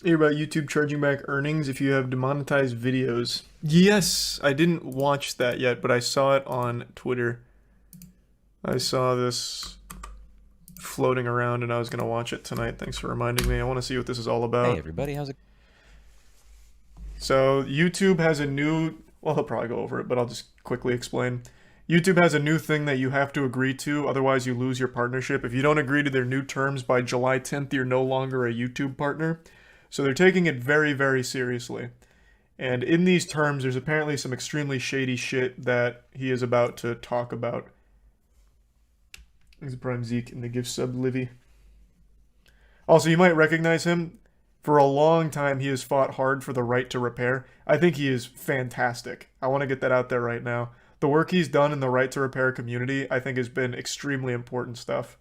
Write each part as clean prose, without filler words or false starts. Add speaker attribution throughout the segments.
Speaker 1: Hear about YouTube charging back earnings if you have demonetized videos. Yes, I didn't watch that yet, but I saw it on Twitter. I saw this floating around and I was going to watch it tonight. Thanks for reminding me. I want to see what this is all
Speaker 2: Hey
Speaker 1: about.
Speaker 2: everybody, how's it?
Speaker 1: So, YouTube has a new. Well, he'll probably go over it, but I'll just quickly explain. YouTube has a new thing that you have to agree to, otherwise, you lose your partnership. If you don't agree to their new terms by July 10th, you're no longer a YouTube partner. So, they're taking it very, very seriously. And in these terms, there's apparently some extremely shady shit that he is about to talk about. He's a Prime Zeke in the gift sub Livy. Also, you might recognize him. For a long time, he has fought hard for the right to repair. I think he is fantastic. I want to get that out there right now. The work he's done in the right to repair community, I think, has been extremely important stuff.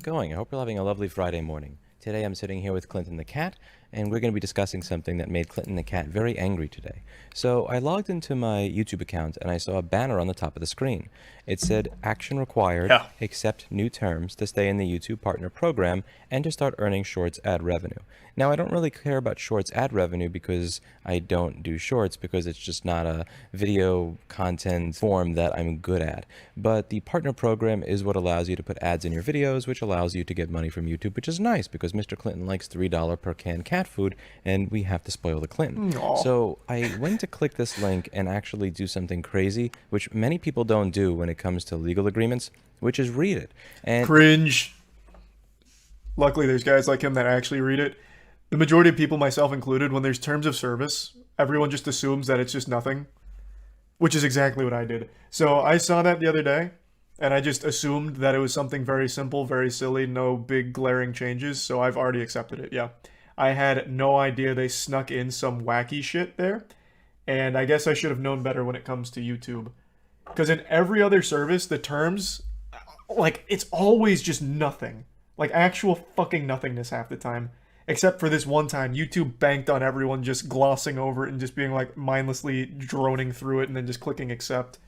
Speaker 2: Going? I hope you're having a lovely Friday morning. Today I'm sitting here with Clinton the cat, and we're going to be discussing something that made Clinton the cat very angry today. So I logged into my YouTube account and I saw a banner on the top of the screen. It said, "Action required,
Speaker 1: Yeah.
Speaker 2: accept new terms to stay in the YouTube Partner Program and to start earning Shorts ad revenue." Now I don't really care about Shorts ad revenue because I don't do Shorts because it's just not a video content form that I'm good at. But the Partner Program is what allows you to put ads in your videos, which allows you to get money from YouTube, which is nice because Mr. Clinton likes $3 per can cat food, and we have to spoil the Clinton.
Speaker 1: Aw.
Speaker 2: So I went to click this link and actually do something crazy, which many people don't do when it comes to legal agreements, which is read it. And
Speaker 1: Cringe. Luckily, there's guys like him that actually read it. The majority of people, myself included, when there's terms of service, everyone just assumes that it's just nothing, which is exactly what I did. So I saw that the other day, and I just assumed that it was something very simple, very silly, no big glaring changes, so I've already accepted it, yeah. I had no idea they snuck in some wacky shit there, and I guess I should have known better when it comes to YouTube. Because in every other service, the terms, like, it's always just nothing. Like, actual fucking nothingness half the time. Except for this one time, YouTube banked on everyone just glossing over it and just being like mindlessly droning through it and then just clicking accept,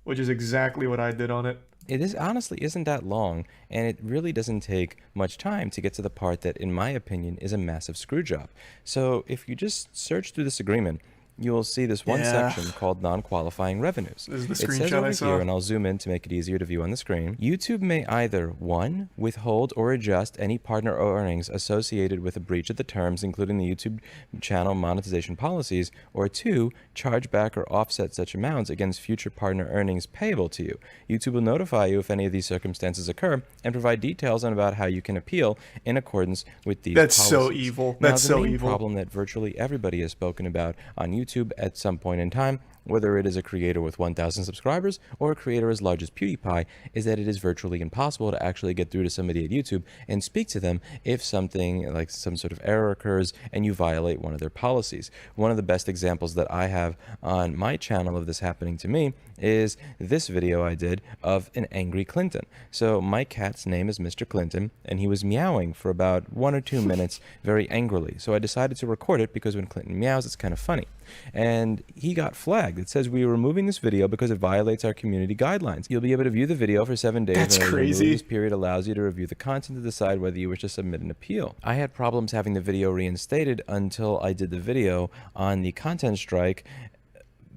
Speaker 1: which is exactly what I did on it.
Speaker 2: it is honestly isn't that long, and it really doesn't take much time to get to the part that, in my opinion, is a massive screw job. So if you just search through this agreement, you will see this one
Speaker 1: Yeah.
Speaker 2: section called non-qualifying revenues.
Speaker 1: This is the
Speaker 2: It says
Speaker 1: screenshot I
Speaker 2: over
Speaker 1: saw.
Speaker 2: here, and I'll zoom in to make it easier to view on the screen, YouTube may either 1. Withhold or adjust any partner earnings associated with a breach of the terms, including the YouTube channel monetization policies, or 2. Charge back or offset such amounts against future partner earnings payable to you. YouTube will notify you if any of these circumstances occur and provide details on about how you can appeal in accordance with these
Speaker 1: That's
Speaker 2: policies.
Speaker 1: so evil.
Speaker 2: Now,
Speaker 1: That's
Speaker 2: the
Speaker 1: so
Speaker 2: main
Speaker 1: evil.
Speaker 2: problem that virtually everybody has spoken about on YouTube at some point in time, whether it is a creator with 1,000 subscribers or a creator as large as PewDiePie, is that it is virtually impossible to actually get through to somebody at YouTube and speak to them if something like some sort of error occurs and you violate one of their policies. One of the best examples that I have on my channel of this happening to me is this video I did of an angry Clinton. So my cat's name is Mr. Clinton, and he was meowing for about 1 or 2 minutes very angrily. So I decided to record it because when Clinton meows, it's kind of funny. And he got flagged. It says, "We are removing this video because it violates our community guidelines. You'll be able to view the video for 7 days.
Speaker 1: That's
Speaker 2: and the
Speaker 1: crazy.
Speaker 2: release period allows you to review the content to decide whether you wish to submit an appeal." I had problems having the video reinstated until I did the video on the content strike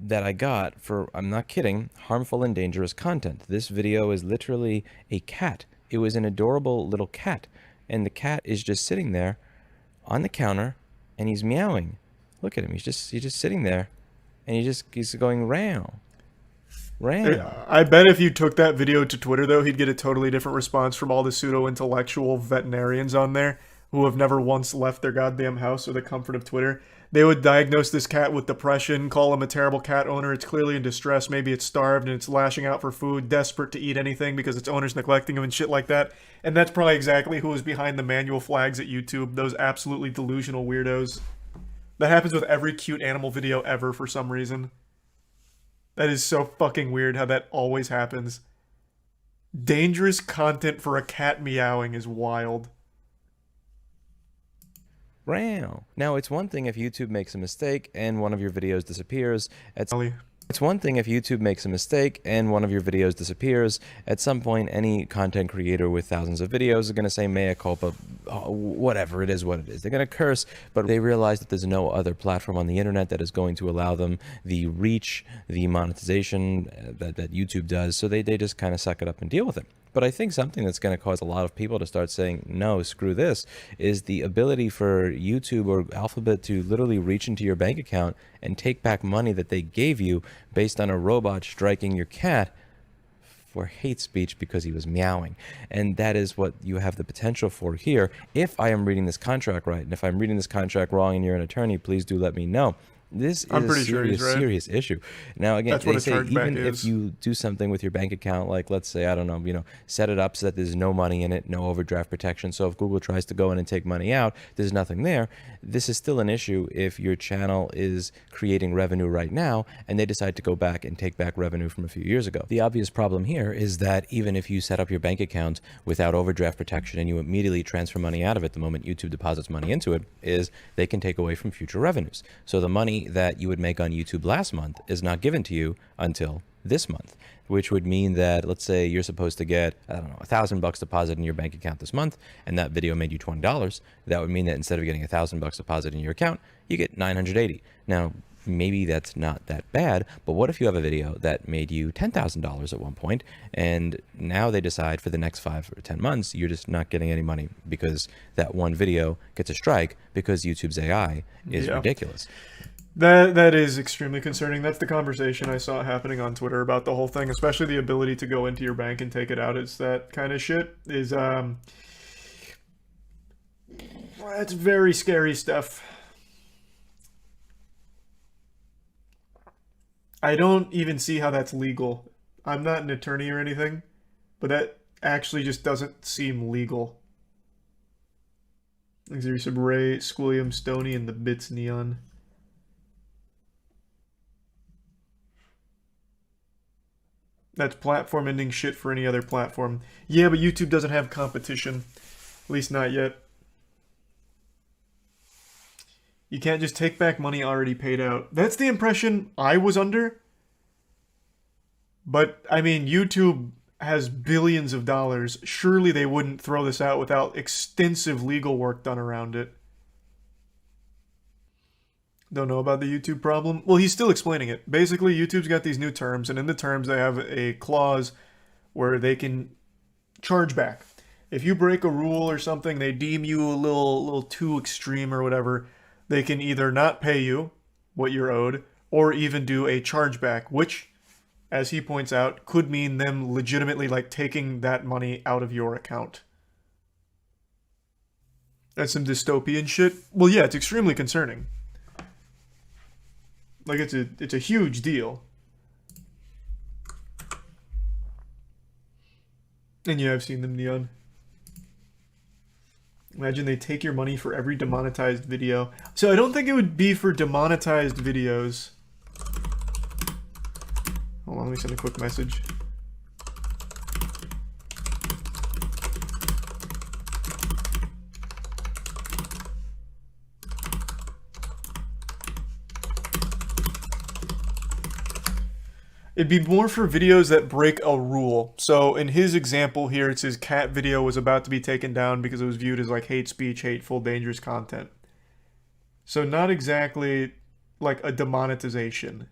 Speaker 2: that I got for, I'm not kidding, harmful and dangerous content. This video is literally a cat. It was an adorable little cat, and the cat is just sitting there on the counter and he's meowing. Look at him. He's just sitting there, and he's going row, row.
Speaker 1: I bet if you took that video to Twitter, though, he'd get a totally different response from all the pseudo-intellectual veterinarians on there who have never once left their goddamn house or the comfort of Twitter. They would diagnose this cat with depression, call him a terrible cat owner. It's clearly in distress. Maybe it's starved and it's lashing out for food, desperate to eat anything because its owner's neglecting him and shit like that. And that's probably exactly who was behind the manual flags at YouTube. Those absolutely delusional weirdos. That happens with every cute animal video ever for some reason. That is so fucking weird how that always happens. Dangerous content for a cat meowing is wild.
Speaker 2: Now, it's one thing if YouTube makes a mistake and one of your videos disappears.
Speaker 1: Ollie.
Speaker 2: It's one thing if YouTube makes a mistake and one of your videos disappears. At some point, any content creator with thousands of videos is going to say mea culpa, whatever it is, what it is. They're going to curse, but they realize that there's no other platform on the internet that is going to allow them the reach, the monetization that YouTube does. So they just kind of suck it up and deal with it. But I think something that's going to cause a lot of people to start saying, no, screw this, is the ability for YouTube or Alphabet to literally reach into your bank account and take back money that they gave you based on a robot striking your cat for hate speech because he was meowing. And that is what you have the potential for here. If I am reading this contract right, and if I'm reading this contract wrong and you're an attorney, please do let me know. This is a serious issue. Now, again, they say even if you do something with your bank account, like let's say, I don't know, set it up so that there's no money in it, no overdraft protection. So if Google tries to go in and take money out, there's nothing there. This is still an issue if your channel is creating revenue right now and they decide to go back and take back revenue from a few years ago. The obvious problem here is that even if you set up your bank account without overdraft protection and you immediately transfer money out of it the moment YouTube deposits money into it, is they can take away from future revenues. So the money that you would make on YouTube last month is not given to you until this month, which would mean that, let's say you're supposed to get, I don't know, $1,000 deposited in your bank account this month, and that video made you $20. That would mean that instead of getting $1,000 deposited in your account, you get $980. Now, maybe that's not that bad, but what if you have a video that made you $10,000 at one point, and now they decide for the next 5 or 10 months, you're just not getting any money because that one video gets a strike because YouTube's AI is ridiculous.
Speaker 1: That is extremely concerning. That's the conversation I saw happening on Twitter about the whole thing, especially the ability to go into your bank and take it out. It's that kind of shit. That's very scary stuff. I don't even see how that's legal. I'm not an attorney or anything, but that actually just doesn't seem legal. There's some Ray, Squilliam, Stoney, and the Bits Neon. That's platform ending shit for any other platform. Yeah, but YouTube doesn't have competition. At least not yet. You can't just take back money already paid out. That's the impression I was under. But, I mean, YouTube has billions of dollars. Surely they wouldn't throw this out without extensive legal work done around it. Don't know about the YouTube problem? Well, he's still explaining it. Basically, YouTube's got these new terms, and in the terms they have a clause where they can charge back. If you break a rule or something, they deem you a little too extreme or whatever, they can either not pay you what you're owed, or even do a chargeback, which, as he points out, could mean them legitimately taking that money out of your account. That's some dystopian shit. Well, yeah, it's extremely concerning. It's a huge deal. And yeah, I've seen them, Neon. Imagine they take your money for every demonetized video. So I don't think it would be for demonetized videos. Hold on, let me send a quick message. It'd be more for videos that break a rule. So in his example here, it's his cat video was about to be taken down because it was viewed as hate speech, hateful, dangerous content. So not exactly like a demonetization.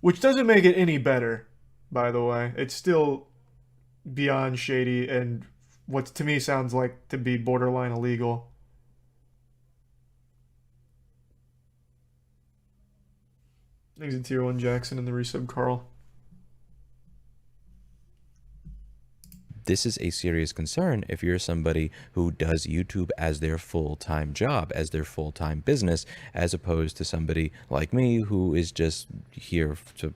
Speaker 1: Which doesn't make it any better, by the way. It's still beyond shady and what to me sounds like to be borderline illegal. Thanks to Tier 1 Jackson and the resub Carl.
Speaker 2: This is a serious concern if you're somebody who does YouTube as their full-time job, as their full-time business, as opposed to somebody like me who is just here to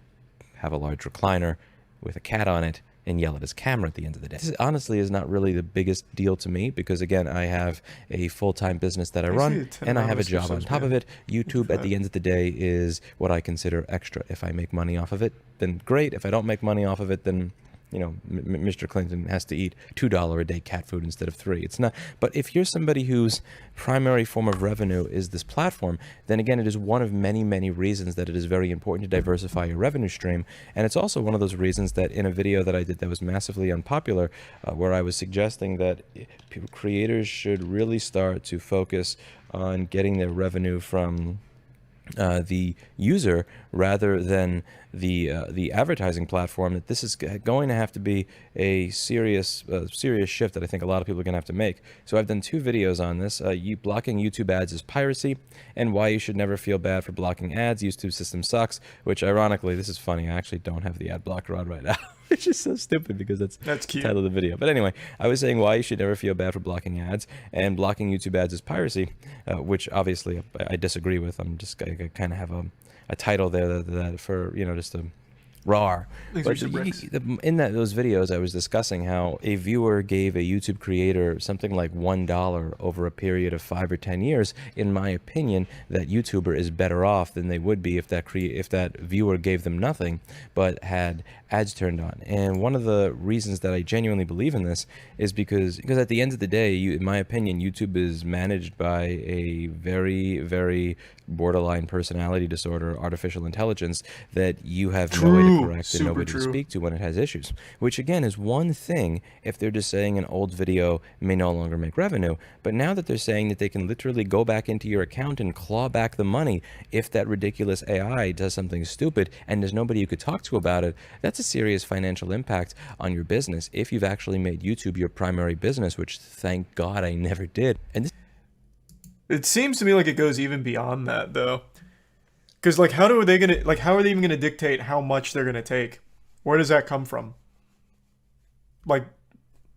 Speaker 2: have a large recliner with a cat on it and yell at his camera at the end of the day. This honestly is not really the biggest deal to me because, again, I have a full-time business that I run and I have a job on top of it. YouTube, at the end of the day, is what I consider extra. If I make money off of it, then great. If I don't make money off of it, then Mr. Clinton has to eat $2 a day cat food instead of 3. It's not. But if you're somebody whose primary form of revenue is this platform, then again, it is one of many, many reasons that it is very important to diversify your revenue stream. And it's also one of those reasons that in a video that I did that was massively unpopular, where I was suggesting that creators should really start to focus on getting their revenue from the user rather than the advertising platform, that this is going to have to be a serious shift that I think a lot of people are going to have to make. So I've done 2 videos on this. Blocking YouTube ads is piracy, and why you should never feel bad for blocking ads. YouTube system sucks, which ironically, this is funny, I actually don't have the ad blocker on right now. Which is so stupid because that's
Speaker 1: cute.
Speaker 2: The title of the video. But anyway, I was saying why you should never feel bad for blocking ads, and blocking YouTube ads is piracy, which obviously I disagree with. I kind of have a title there that for, just a rawr. But in those videos, I was discussing how a viewer gave a YouTube creator something like $1 over a period of 5 or 10 years. In my opinion, that YouTuber is better off than they would be if that viewer gave them nothing but had ads turned on. And one of the reasons that I genuinely believe in this is because at the end of the day, in my opinion, YouTube is managed by a very, very borderline personality disorder, artificial intelligence, that you have no way to correct and nobody to speak to when it has issues. Which again is one thing if they're just saying an old video may no longer make revenue. But now that they're saying that they can literally go back into your account and claw back the money if that ridiculous AI does something stupid and there's nobody you could talk to about it, that's a serious financial impact on your business if you've actually made YouTube your primary business, which thank God I never did. And
Speaker 1: it seems to me like it goes even beyond that, though. Because, like, how are they even going to dictate how much they're going to take? Where does that come from? Like,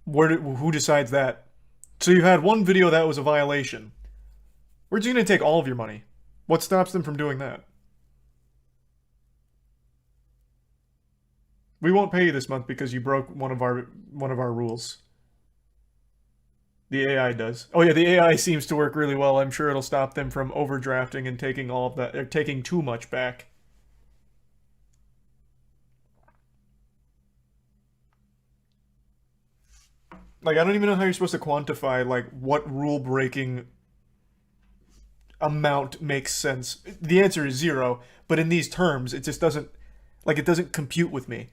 Speaker 1: who decides that? So you had one video that was a violation. Where's going to take all of your money? What stops them from doing that? We won't pay you this month because you broke one of our rules. The AI does. Oh yeah, the AI seems to work really well. I'm sure it'll stop them from overdrafting and taking all of that, or taking too much back. Like, I don't even know how you're supposed to quantify, like, what rule-breaking amount makes sense. The answer is 0, but in these terms, it just doesn't, like, it doesn't compute with me.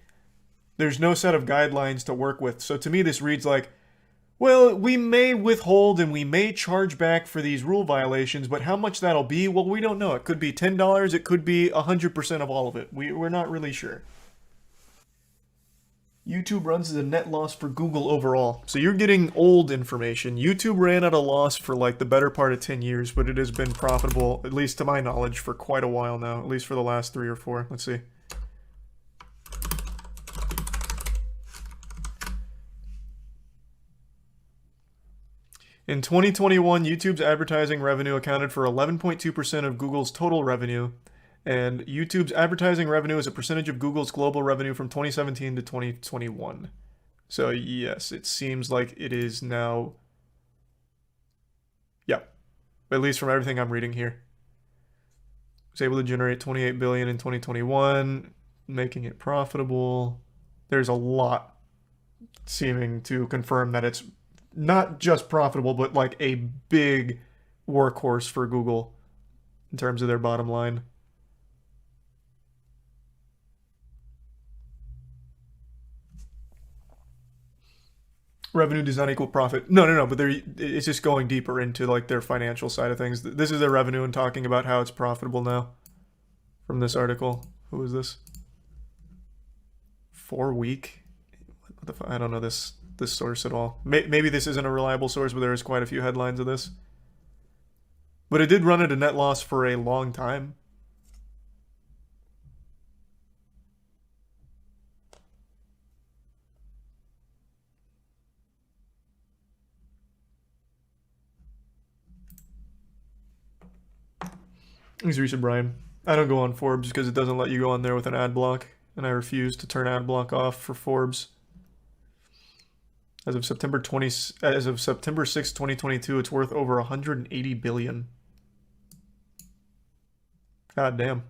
Speaker 1: There's no set of guidelines to work with. So to me, this reads like, well, we may withhold and we may charge back for these rule violations, but how much that'll be, well, we don't know. It could be $10, it could be 100% of all of it. We're not really sure. YouTube runs as a net loss for Google overall. So you're getting old information. YouTube ran at a loss for like the better part of 10 years, but it has been profitable, at least to my knowledge, for quite a while now, at least for the last 3 or 4. Let's see. In 2021, YouTube's advertising revenue accounted for 11.2% of Google's total revenue, and YouTube's advertising revenue is a percentage of Google's global revenue from 2017 to 2021. So yes, it seems like it is now, yeah, at least from everything I'm reading here. It was able to generate $28 billion in 2021, making it profitable. There's a lot seeming to confirm that it's not just profitable, but like a big workhorse for Google in terms of their bottom line. Revenue does not equal profit. No, but it's just going deeper into like their financial side of things. This is their revenue and talking about how it's profitable now from this article. Who is this? 4 week? What the I don't know this source at all. Maybe this isn't a reliable source, but there is quite a few headlines of this. But it did run at a net loss for a long time. Thanks, Risa Brian. I don't go on Forbes because it doesn't let you go on there with an ad block, and I refuse to turn ad block off for Forbes. As of September 6, 2022, it's worth over 180 billion. God damn.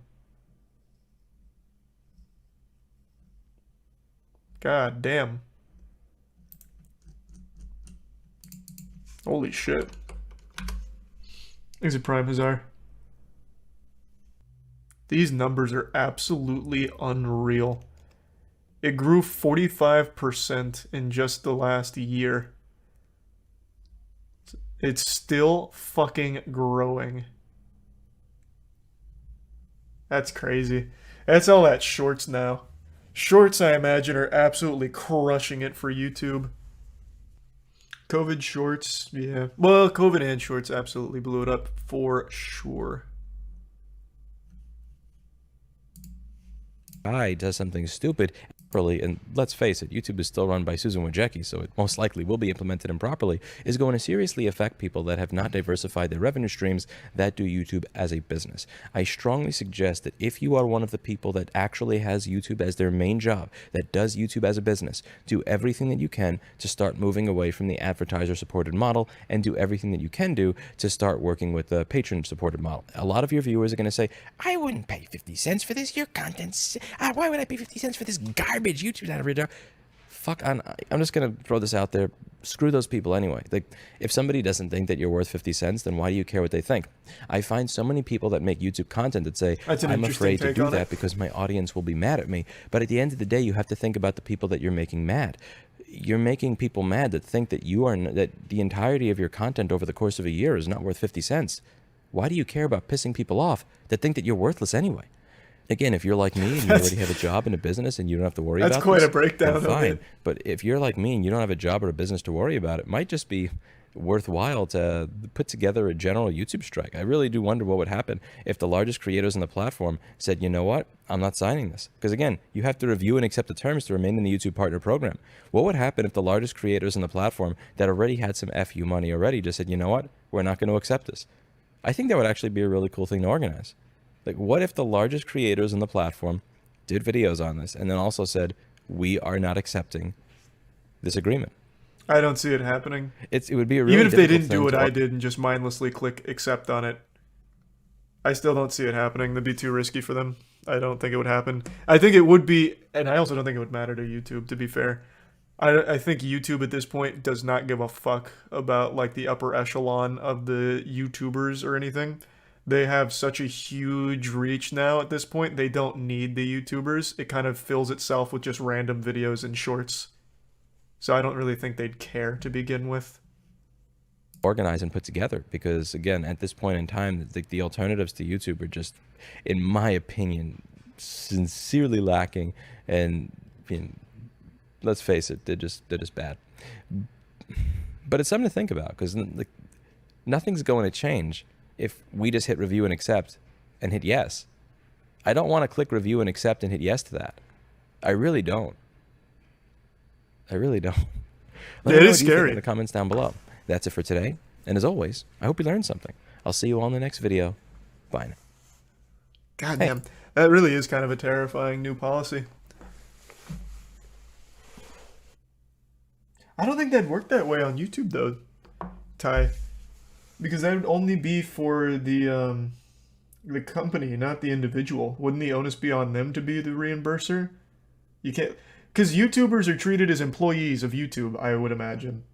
Speaker 1: God damn. Holy shit. Is it Prime Hazar? These numbers are absolutely unreal. It grew 45% in just the last year. It's still fucking growing. That's crazy. That's all that shorts now. Shorts, I imagine, are absolutely crushing it for YouTube. COVID shorts, yeah. Well, COVID and shorts absolutely blew it up for sure.
Speaker 2: Guy does something stupid properly, and let's face it, YouTube is still run by Susan Wojcicki, so it most likely will be implemented improperly, is going to seriously affect people that have not diversified their revenue streams that do YouTube as a business. I strongly suggest that if you are one of the people that actually has YouTube as their main job, that does YouTube as a business, do everything that you can to start moving away from the advertiser-supported model and do everything that you can do to start working with the patron-supported model. A lot of your viewers are going to say, I wouldn't pay 50 cents for this. Your content's... why would I pay 50 cents for this garbage YouTube's out of radar? Fuck, I'm just gonna throw this out there. Screw those people anyway. Like, if somebody doesn't think that you're worth 50 cents, then why do you care what they think? I find so many people that make YouTube content that say, I'm afraid to do that because my audience will be mad at me. But at the end of the day, you have to think about the people that you're making mad. You're making people mad that think that that the entirety of your content over the course of a year is not worth 50 cents. Why do you care about pissing people off that think that you're worthless anyway? Again, if you're like me and you already have a job and a business and you don't have to worry about this,
Speaker 1: that's quite a breakdown
Speaker 2: then fine.
Speaker 1: of it.
Speaker 2: But if you're like me and you don't have a job or a business to worry about, it might just be worthwhile to put together a general YouTube strike. I really do wonder what would happen if the largest creators on the platform said, you know what, I'm not signing this. Because again, you have to review and accept the terms to remain in the YouTube Partner Program. What would happen if the largest creators on the platform that already had some FU money already just said, you know what, we're not going to accept this? I think that would actually be a really cool thing to organize. Like, what if the largest creators on the platform did videos on this and then also said, we are not accepting this agreement?
Speaker 1: I don't see it happening.
Speaker 2: It would be a really
Speaker 1: even if they didn't
Speaker 2: thing
Speaker 1: do what
Speaker 2: to...
Speaker 1: I did and just mindlessly click accept on it. I still don't see it happening. That'd be too risky for them. I don't think it would happen. I think it would be, and I also don't think it would matter to YouTube, to be fair. I think YouTube at this point does not give a fuck about like the upper echelon of the YouTubers or anything. They have such a huge reach now at this point, they don't need the YouTubers. It kind of fills itself with just random videos and shorts. So I don't really think they'd care to begin with.
Speaker 2: Organize and put together, because again, at this point in time, the alternatives to YouTube are just, in my opinion, sincerely lacking, and let's face it, they're just bad. But it's something to think about, because like, nothing's going to change if we just hit review and accept and hit yes. I don't want to click review and accept and hit yes to that. I really don't. Let me know what you think in the comments down below. That's it for today. And as always, I hope you learned something. I'll see you all in the next video. Bye now.
Speaker 1: God damn. That really is kind of a terrifying new policy. I don't think that'd work that way on YouTube though, Ty. Because that would only be for the company, not the individual. Wouldn't the onus be on them to be the reimburser? You can't, because YouTubers are treated as employees of YouTube, I would imagine.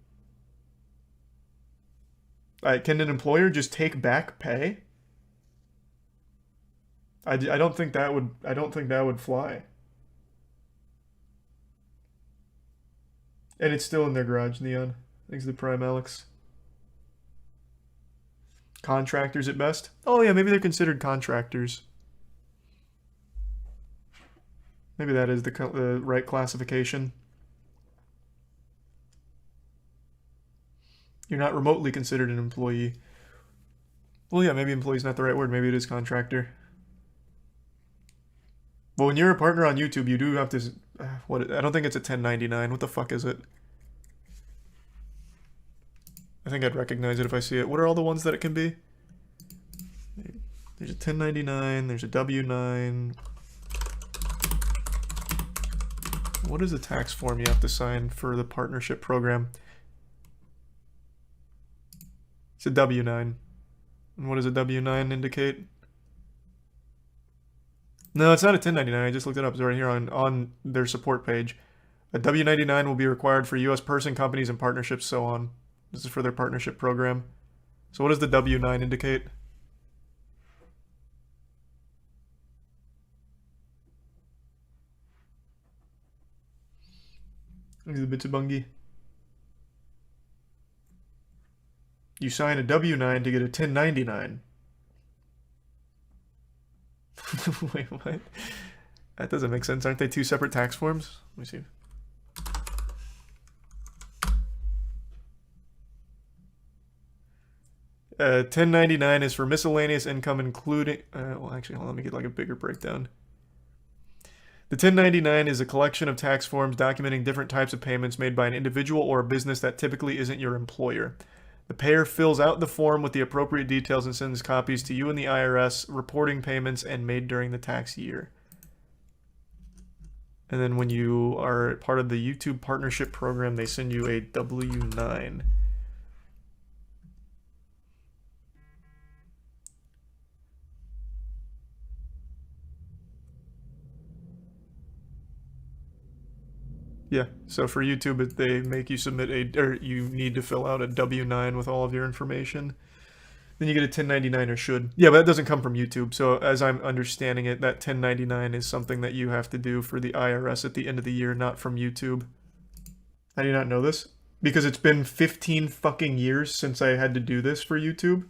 Speaker 1: Can an employer just take back pay? I don't think that would. I don't think that would fly. And it's still in their garage, Neon. Thanks to the Prime Alex. Contractors at best? Oh yeah, maybe they're considered contractors. Maybe that is the right classification. You're not remotely considered an employee. Well, yeah, maybe employee's not the right word. Maybe it is contractor. Well, when you're a partner on YouTube, you do have to... I don't think it's a 1099. What the fuck is it? I think I'd recognize it if I see it. What are all the ones that it can be? There's a 1099. There's a W9. What is the tax form you have to sign for the partnership program? It's a W9. And what does a W9 indicate? No, it's not a 1099. I just looked it up. It's right here on their support page. A W-99 will be required for U.S. person, companies, and partnerships, so on. This is for their partnership program. So what does the W-9 indicate? These are the Bitsubungi. You sign a W-9 to get a 1099. Wait, what? That doesn't make sense. Aren't they two separate tax forms? Let me see. Uh, 1099 is for miscellaneous income, including. Well, actually, hold on. Let me get like a bigger breakdown. The 1099 is a collection of tax forms documenting different types of payments made by an individual or a business that typically isn't your employer. The payer fills out the form with the appropriate details and sends copies to you and the IRS, reporting payments and made during the tax year. And then when you are part of the YouTube partnership program, they send you a W-9. Yeah, so for YouTube, they make you submit or you need to fill out a W-9 with all of your information. Then you get a 1099 or should. Yeah, but that doesn't come from YouTube. So as I'm understanding it, that 1099 is something that you have to do for the IRS at the end of the year, not from YouTube. I do not know this because it's been 15 fucking years since I had to do this for YouTube.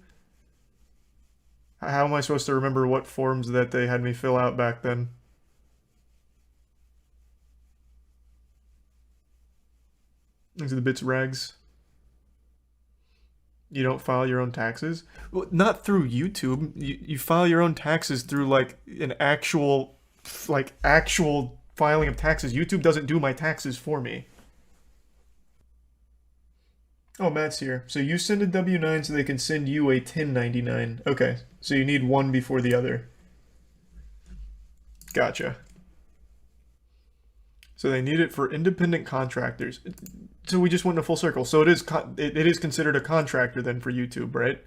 Speaker 1: How am I supposed to remember what forms that they had me fill out back then? These are the bits rags. You don't file your own taxes? Well, not through YouTube. You file your own taxes through like an actual filing of taxes. YouTube doesn't do my taxes for me. Oh, Matt's here. So you send a W-9 so they can send you a 1099. Okay, so you need one before the other. Gotcha. So they need it for independent contractors. So we just went in a full circle. So it is considered a contractor then for YouTube, right?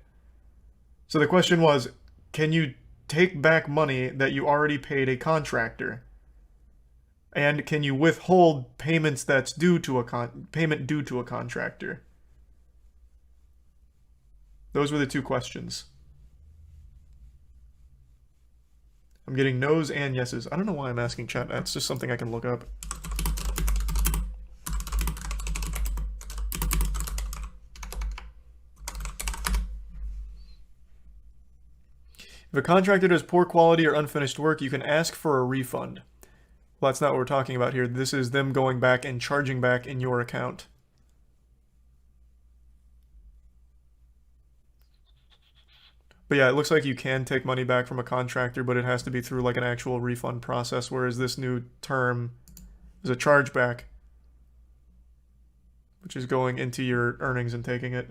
Speaker 1: So the question was, can you take back money that you already paid a contractor? And can you withhold payments that's due to a payment due to a contractor? Those were the two questions. I'm getting no's and yeses. I don't know why I'm asking chat. That's just something I can look up. If a contractor does poor quality or unfinished work, you can ask for a refund. Well, that's not what we're talking about here. This is them going back and charging back in your account. But yeah, it looks like you can take money back from a contractor, but it has to be through like an actual refund process, whereas this new term is a chargeback, which is going into your earnings and taking it.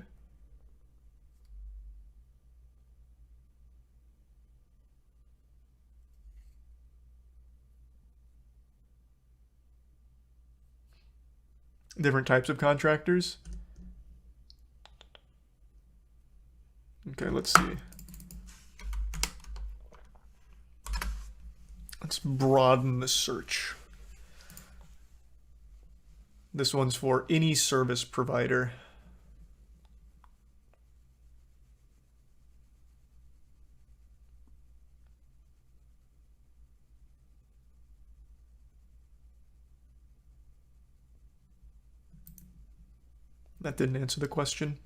Speaker 1: Different types of contractors. Okay, let's see. Let's broaden the search. This one's for any service provider. That didn't answer the question.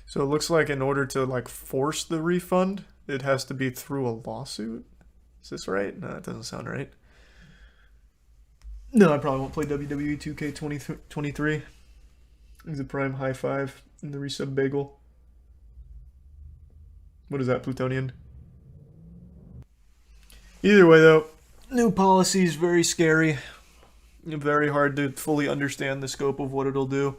Speaker 1: So it looks like in order to like force the refund, it has to be through a lawsuit. Is this right? No, that doesn't sound right. No, I probably won't play WWE 2K23. He's a prime high five in the resub bagel. What is that, Plutonian? Either way though, new policy is very scary. Very hard to fully understand the scope of what it'll do.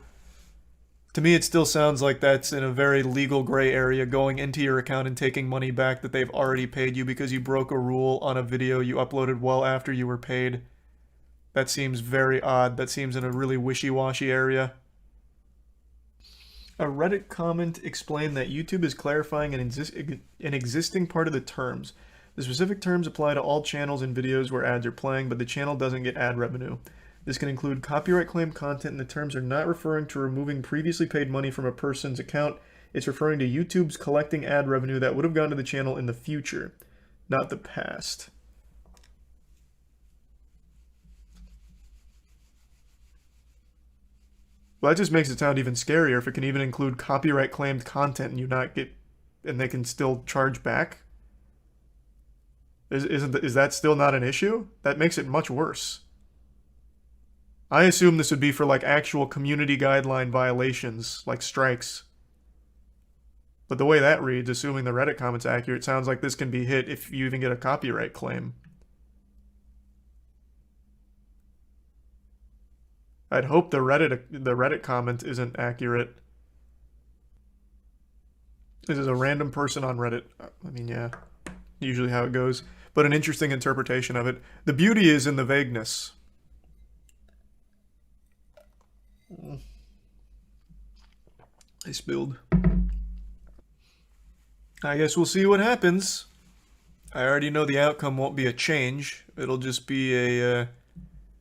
Speaker 1: To me, it still sounds like that's in a very legal gray area, going into your account and taking money back that they've already paid you because you broke a rule on a video you uploaded well after you were paid. That seems very odd. That seems in a really wishy-washy area. A Reddit comment explained that YouTube is clarifying an existing part of the terms. The specific terms apply to all channels and videos where ads are playing, but the channel doesn't get ad revenue. This can include copyright claim content, and the terms are not referring to removing previously paid money from a person's account. It's referring to YouTube's collecting ad revenue that would have gone to the channel in the future, not the past. Well, that just makes it sound even scarier if it can even include copyright claimed content and and they can still charge back. Is that still not an issue? That makes it much worse. I assume this would be for like actual community guideline violations, like strikes. But the way that reads, assuming the Reddit comment's accurate, sounds like this can be hit if you even get a copyright claim. I'd hope the Reddit comment isn't accurate. This is a random person on Reddit. I mean, yeah, usually how it goes. But an interesting interpretation of it. The beauty is in the vagueness. I spilled. I guess we'll see what happens. I already know the outcome won't be a change. It'll just be a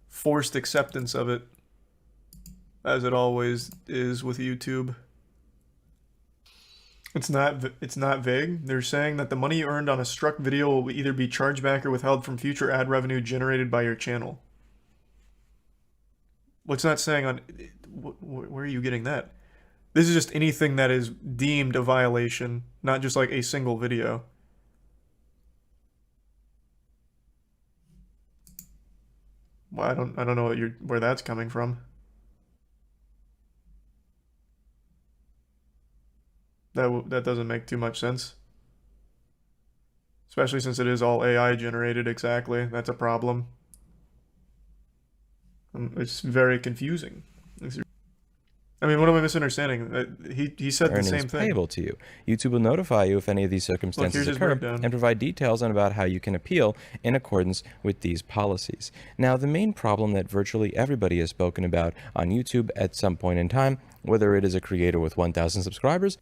Speaker 1: forced acceptance of it, as it always is with YouTube. It's not vague. They're saying that the money you earned on a struck video will either be charged back or withheld from future ad revenue generated by your channel. What's not saying on... Where are you getting that? This is just anything that is deemed a violation, not just like a single video. Well, I don't know where that's coming from. That doesn't make too much sense. Especially since it is all AI generated, exactly. That's a problem. It's very confusing. I mean, what am I misunderstanding? He said the same thing.
Speaker 2: Payable to you. YouTube will notify you if any of these circumstances occur and provide details on about how you can appeal in accordance with these policies. Now, the main problem that virtually everybody has spoken about on YouTube at some point in time, whether it is a creator with 1,000 subscribers,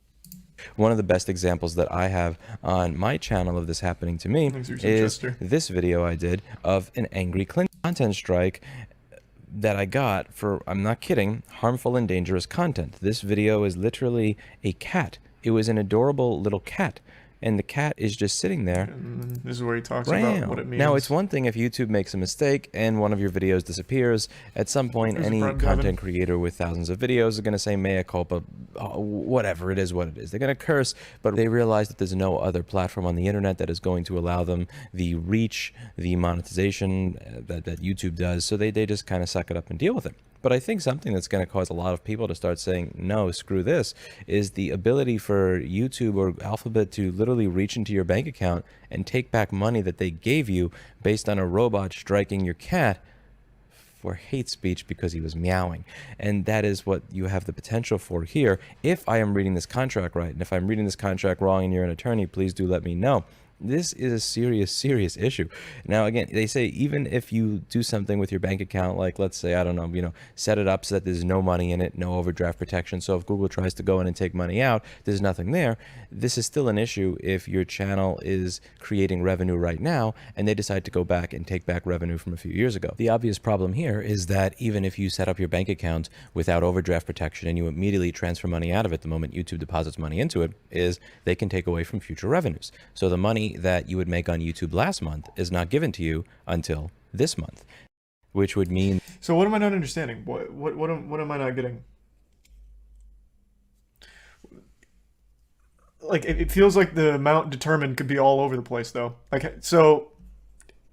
Speaker 2: one of the best examples that I have on my channel of this happening to me is this video I did of an angry content strike that I got for, I'm not kidding, harmful and dangerous content. This video is literally a cat. It was an adorable little cat. And the cat is just sitting there.
Speaker 1: And this is where he talks about what it means.
Speaker 2: Now, it's one thing if YouTube makes a mistake and one of your videos disappears. At some point, any content creator with thousands of videos is going to say mea culpa, whatever, it is what it is. They're going to curse, but they realize that there's no other platform on the internet that is going to allow them the reach, the monetization that YouTube does. So they just kind of suck it up and deal with it. But I think something that's going to cause a lot of people to start saying, no, screw this, is the ability for YouTube or Alphabet to literally reach into your bank account and take back money that they gave you based on a robot striking your cat for hate speech because he was meowing. And that is what you have the potential for here. If I am reading this contract right, and if I'm reading this contract wrong and you're an attorney, please do let me know. This is a serious, serious issue. Now, again, they say even if you do something with your bank account, like let's say, I don't know, set it up so that there's no money in it, no overdraft protection. So if Google tries to go in and take money out, there's nothing there. This is still an issue if your channel is creating revenue right now and they decide to go back and take back revenue from a few years ago. The obvious problem here is that even if you set up your bank account without overdraft protection and you immediately transfer money out of it the moment YouTube deposits money into it, is they can take away from future revenues. So the money that you would make on YouTube last month is not given to you until this month, which would mean...
Speaker 1: So what am I not understanding? What am I not getting? Like, it feels like the amount determined could be all over the place, though. Like, so,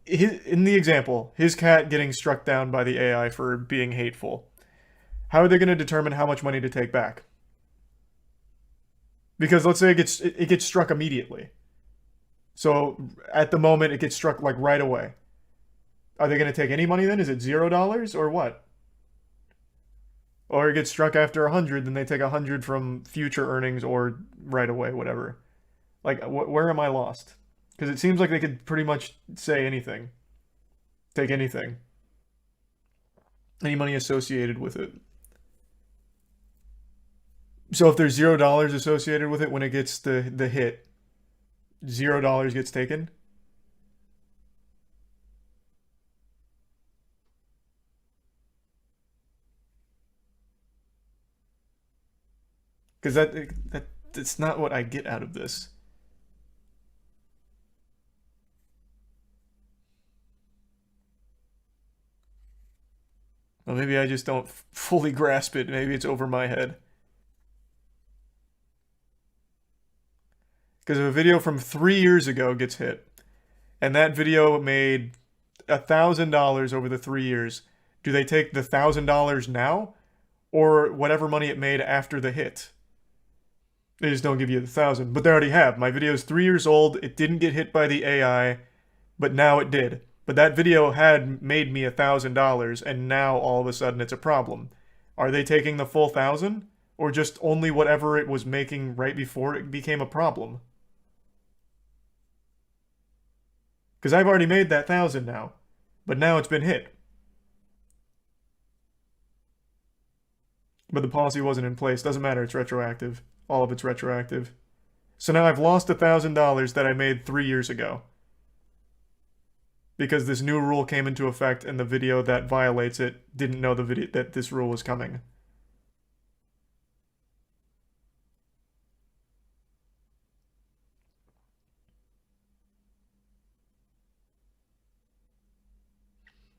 Speaker 1: in the example, his cat getting struck down by the AI for being hateful. How are they going to determine how much money to take back? Because let's say it gets struck immediately. So at the moment, it gets struck like right away. Are they going to take any money then? Is it $0 or what? Or it gets struck after 100, then they take 100 from future earnings or right away, whatever. Like, where am I lost? Because it seems like they could pretty much say anything. Take anything. Any money associated with it. So if there's $0 associated with it when it gets the hit, $0 gets taken? Because that's not what I get out of this. Well, maybe I just don't fully grasp it. Maybe it's over my head. Because if a video from 3 years ago gets hit, and that video made $1,000 over the 3 years, do they take the $1,000 now, or whatever money it made after the hit? They just don't give you the 1,000, but they already have. My video is 3 years old. It didn't get hit by the AI, but now it did. But that video had made me $1,000, and now all of a sudden it's a problem. Are they taking the full 1,000, or just only whatever it was making right before it became a problem? Because I've already made that 1,000 now, but now it's been hit. But the policy wasn't in place. Doesn't matter. It's retroactive. All of it's retroactive. So now I've lost $1,000 that I made 3 years ago. Because this new rule came into effect and the video that violates it didn't know that this rule was coming.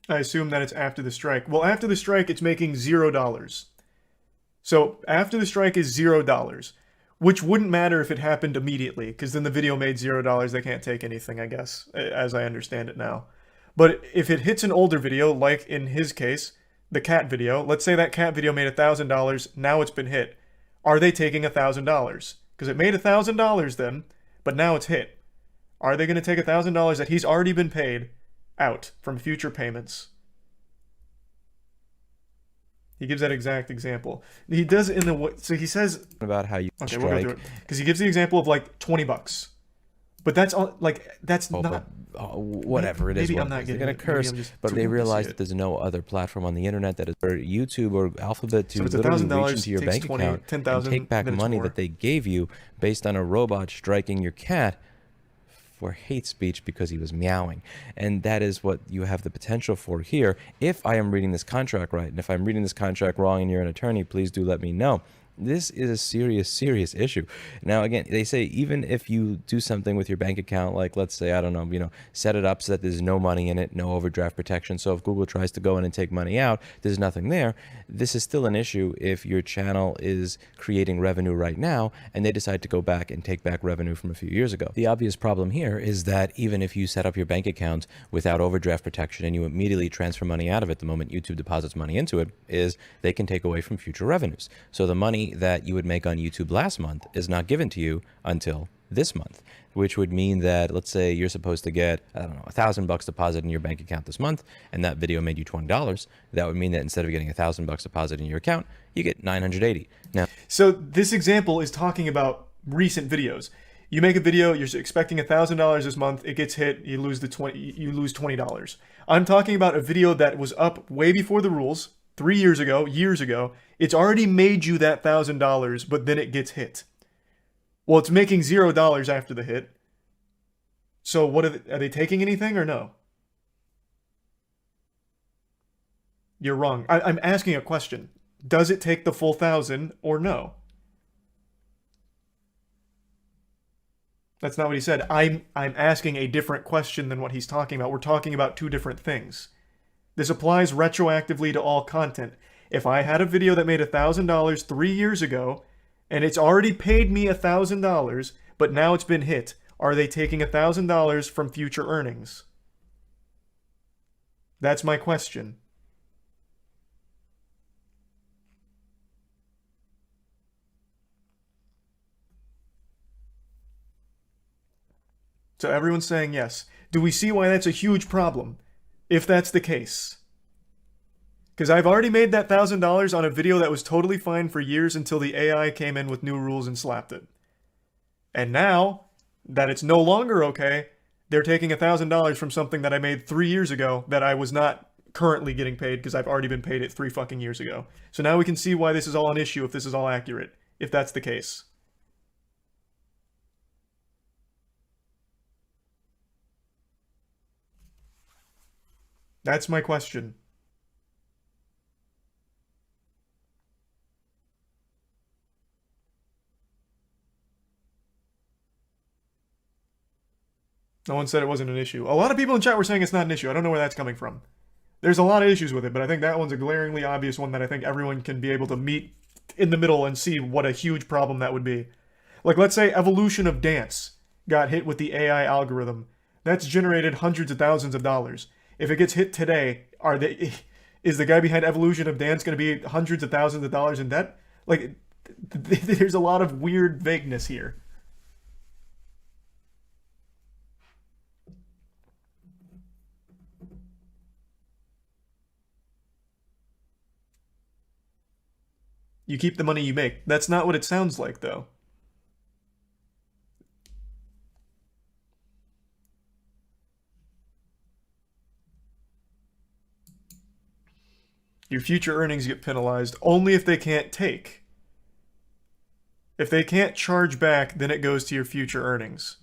Speaker 1: I assume that it's after the strike. Well, after the strike, it's making $0. So after the strike is $0, which wouldn't matter if it happened immediately, because then the video made $0. They can't take anything, I guess, as I understand it now. But if it hits an older video, like in his case, the cat video, let's say that cat video made $1,000, now it's been hit. Are they taking $1,000? Because it made $1,000 then, but now it's hit. Are they going to take $1,000 that he's already been paid out from future payments? He gives that exact example. He does in the so he says
Speaker 2: about how you
Speaker 1: okay,
Speaker 2: strike.
Speaker 1: we'll go through it because he gives the example of like $20, but that's all like that's not
Speaker 2: whatever it is.
Speaker 1: Maybe I'm not
Speaker 2: they're
Speaker 1: getting
Speaker 2: gonna
Speaker 1: it.
Speaker 2: curse,
Speaker 1: Maybe I'm just
Speaker 2: but
Speaker 1: too
Speaker 2: they
Speaker 1: young to
Speaker 2: realize
Speaker 1: see
Speaker 2: that
Speaker 1: it.
Speaker 2: there's no other platform on the internet that is for YouTube or Alphabet to
Speaker 1: So it's
Speaker 2: literally reach
Speaker 1: $1,000,
Speaker 2: into your
Speaker 1: takes
Speaker 2: bank
Speaker 1: 20,
Speaker 2: account and
Speaker 1: 10,000,
Speaker 2: take back
Speaker 1: then it's
Speaker 2: money
Speaker 1: more.
Speaker 2: that they gave you based on a robot striking your cat for hate speech because he was meowing. And that is what you have the potential for here. If I am reading this contract right, and if I'm reading this contract wrong and you're an attorney, please do let me know. This is a serious, serious issue. Now, again, they say even if you do something with your bank account, like let's say, I don't know, set it up so that there's no money in it, no overdraft protection. So if Google tries to go in and take money out, there's nothing there. This is still an issue if your channel is creating revenue right now and they decide to go back and take back revenue from a few years ago. The obvious problem here is that even if you set up your bank account without overdraft protection and you immediately transfer money out of it the moment YouTube deposits money into it, is they can take away from future revenues. So the money that you would make on YouTube last month is not given to you until this month, which would mean that, let's say you're supposed to get, I don't know, $1,000 deposit in your bank account this month, and that video made you $20. That would mean that instead of getting $1,000 deposit in your account, you get $980. Now,
Speaker 1: So this example is talking about recent videos. You make a video, you're expecting $1,000 this month, it gets hit, you lose $20. I'm talking about a video that was up way before the rules, 3 years ago, years ago. It's already made you that $1,000, but then it gets hit. Well, it's making $0 after the hit. So what are they taking anything or no? You're wrong. I'm asking a question. Does it take the full 1,000 or no? That's not what he said. I'm asking a different question than what he's talking about. We're talking about two different things. This applies retroactively to all content. If I had a video that made $1,000 3 years ago, and it's already paid me $1,000, but now it's been hit, are they taking $1,000 from future earnings? That's my question. So everyone's saying yes. Do we see why that's a huge problem, if that's the case? Because I've already made that $1,000 on a video that was totally fine for years until the AI came in with new rules and slapped it. And now that it's no longer okay, they're taking $1,000 from something that I made 3 years ago that I was not currently getting paid because I've already been paid it 3 fucking years ago. So now we can see why this is all an issue if this is all accurate, if that's the case. That's my question. No one said it wasn't an issue. A lot of people in chat were saying it's not an issue. I don't know where that's coming from. There's a lot of issues with it, but I think that one's a glaringly obvious one that I think everyone can be able to meet in the middle and see what a huge problem that would be. Like, let's say evolution of dance got hit with the AI algorithm. That's generated hundreds of thousands of dollars. If it gets hit today, is the guy behind evolution of dance going to be hundreds of thousands of dollars in debt? Like, there's a lot of weird vagueness here. You keep the money you make. That's not what it sounds like, though. Your future earnings get penalized only if they can't take. If they can't charge back, then it goes to your future earnings.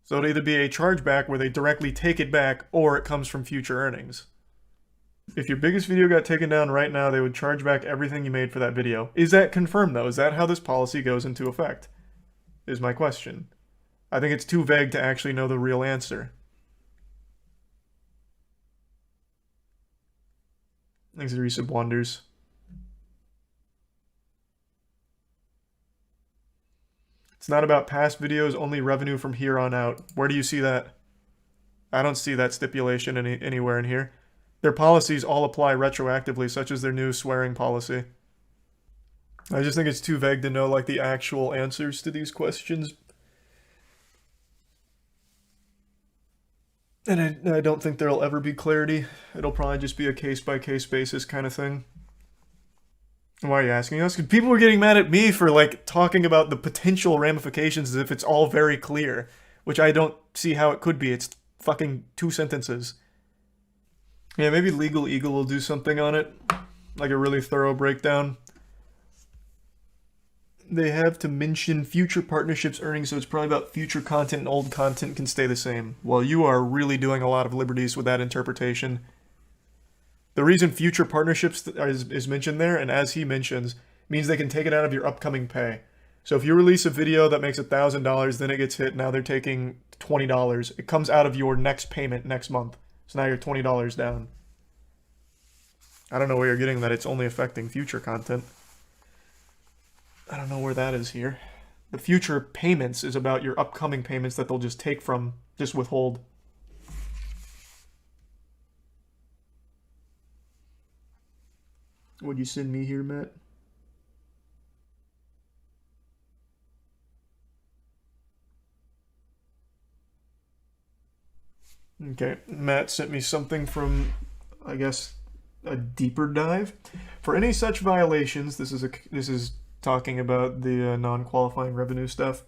Speaker 1: So it'll either be a chargeback where they directly take it back, or it comes from future earnings. If your biggest video got taken down right now, they would charge back everything you made for that video. Is that confirmed, though? Is that how this policy goes into effect? Is my question. I think it's too vague to actually know the real answer. Thanks to Resub Wonders. It's not about past videos, only revenue from here on out. Where do you see that? I don't see that stipulation anywhere in here. Their policies all apply retroactively, such as their new swearing policy. I just think it's too vague to know, like, the actual answers to these questions. And I don't think there'll ever be clarity. It'll probably just be a case-by-case basis kind of thing. Why are you asking us? Because people were getting mad at me for, like, talking about the potential ramifications as if it's all very clear. Which I don't see how it could be. It's fucking 2 sentences. Yeah, maybe Legal Eagle will do something on it. Like a really thorough breakdown. They have to mention future partnerships earnings, so it's probably about future content and old content can stay the same. Well, you are really doing a lot of liberties with that interpretation. The reason future partnerships is mentioned there, and as he mentions, means they can take it out of your upcoming pay. So if you release a video that makes $1,000, then it gets hit, now they're taking $20. It comes out of your next payment next month. So now you're $20 down. I don't know where you're getting that it's only affecting future content. I don't know where that is here. The future payments is about your upcoming payments that they'll just take from, just withhold. Would you send me here, Matt? Okay, Matt sent me something from, I guess, a deeper dive. For any such violations, this is talking about the non-qualifying revenue stuff.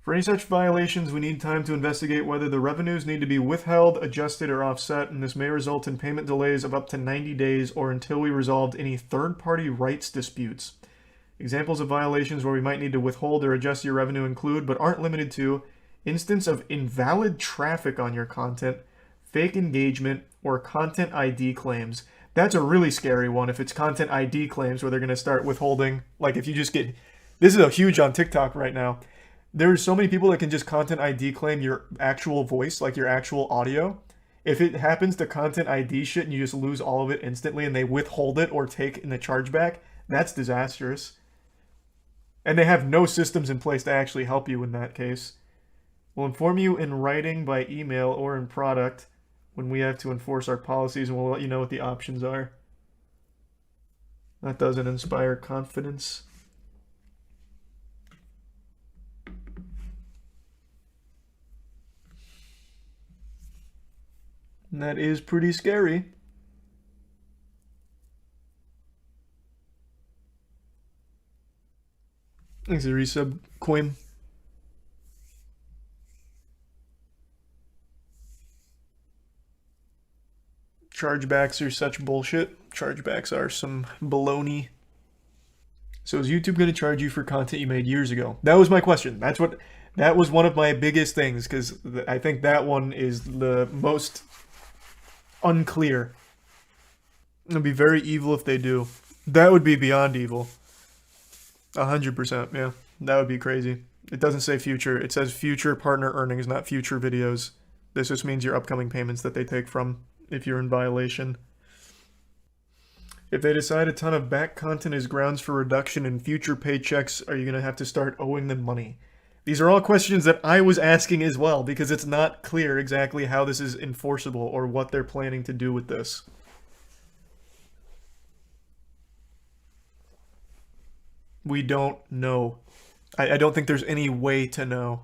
Speaker 1: For any such violations, we need time to investigate whether the revenues need to be withheld, adjusted, or offset, and this may result in payment delays of up to 90 days or until we resolved any third-party rights disputes. Examples of violations where we might need to withhold or adjust your revenue include, but aren't limited to, instance of invalid traffic on your content, fake engagement, or content ID claims. That's a really scary one if it's content ID claims where they're going to start withholding. Like if you just get... This is a huge on TikTok right now. There's so many people that can just content ID claim your actual voice, like your actual audio. If it happens to content ID shit and you just lose all of it instantly and they withhold it or take in the chargeback, that's disastrous. And they have no systems in place to actually help you in that case. We'll inform you in writing, by email, or in product when we have to enforce our policies, and we'll let you know what the options are. That doesn't inspire confidence. And that is pretty scary. Thanks for resub, Quim. Chargebacks are such bullshit. Chargebacks are some baloney. So is YouTube going to charge you for content you made years ago? That was my question. That was one of my biggest things, because I think that one is the most unclear. It'd be very evil if they do. That would be beyond evil. 100%, yeah. That would be crazy. It doesn't say future. It says future partner earnings, not future videos. This just means your upcoming payments that they take from if you're in violation. If they decide a ton of back content is grounds for reduction in future paychecks, are you going to have to start owing them money? These are all questions that I was asking as well, because it's not clear exactly how this is enforceable or what they're planning to do with this. We don't know. I don't think there's any way to know.